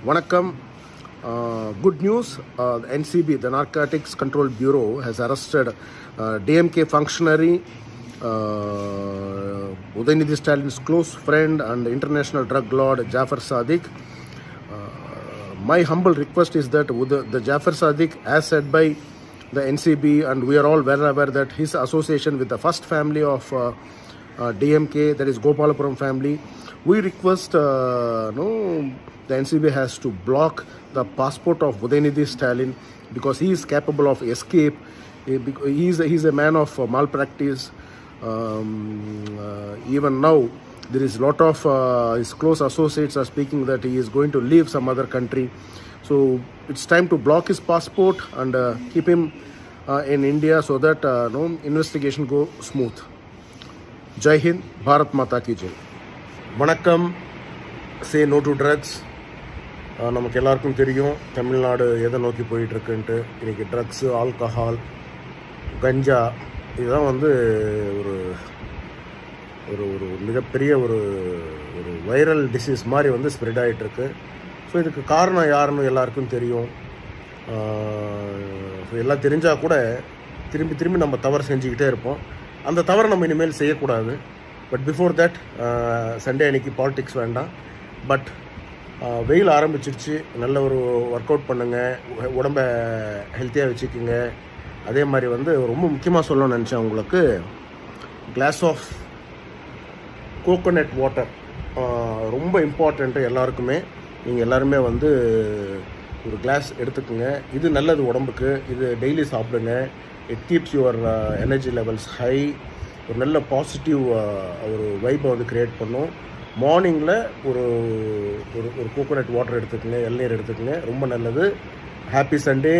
Vanakkam. Good news. The NCB, the Narcotics Control Bureau, has arrested DMK functionary, Udaynidhi Stalin's close friend and international drug lord Jafar Sadiq. My humble request is that the Jafar Sadiq, as said by the NCB, and we are all well aware that his association with the first family of DMK, that is Gopalapuram family, we request the NCB has to block the passport of Udaynidhi Stalin because he is capable of escape. He is a man of malpractice. Even now, there is a lot of his close associates are speaking that he is going to leave some other country. So it's time to block his passport and keep him in India so that investigation go smooth. Jai Hind, Bharat Mata Ki Jai. Vanakkam. Say no to drugs. நமக்கு எல்லாருக்கும் தெரியும் தமிழ்நாடு எதை நோக்கி போயிட்டுருக்குன்ட்டு. இன்றைக்கி drugs, alcohol, கஞ்சா இதுதான் ஒரு ஒரு ஒரு மிகப்பெரிய ஒரு ஒரு வைரல் டிசீஸ் மாதிரி ஸ்ப்ரெட் ஆகிட்டுருக்கு. ஸோ இதுக்கு காரணம் யாருன்னு எல்லாருக்கும் தெரியும். ஸோ எல்லாம் தெரிஞ்சால் கூட திரும்பி திரும்பி நம்ம தவறு செஞ்சுக்கிட்டே இருப்போம். அந்த தவறை நம்ம இனிமேல் செய்யக்கூடாது. பட் பிஃபோர் தட் சண்டே அன்றைக்கி பாலிடிக்ஸ் வேண்டாம். பட் வெயில் ஆரம்பிச்சிருச்சு, நல்ல ஒரு ஒர்க் அவுட் பண்ணுங்கள், உடம்பை ஹெல்த்தியாக வச்சுக்கோங்க. அதே மாதிரி ரொம்ப முக்கியமாக சொல்லணும்னு நினச்சேன் உங்களுக்கு, கிளாஸ் ஆஃப் கோகோனட் வாட்டர் ரொம்ப இம்பார்ட்டண்ட்டு எல்லாருக்குமே. நீங்கள் எல்லாருமே ஒரு கிளாஸ் எடுத்துக்கோங்க. இது நல்லது உடம்புக்கு. இது டெய்லி சாப்பிடுங்க. It keeps your energy levels high. ஒரு நல்ல பாசிட்டிவ் ஒரு வைப்பை க்ரியேட் பண்ணும். மார்னிங்கில் ஒரு ஒரு கோகோனட் வாட்டர் எடுத்துக்கோங்க, இளநீர் எடுத்துக்கோங்க, ரொம்ப நல்லது. Happy Sunday.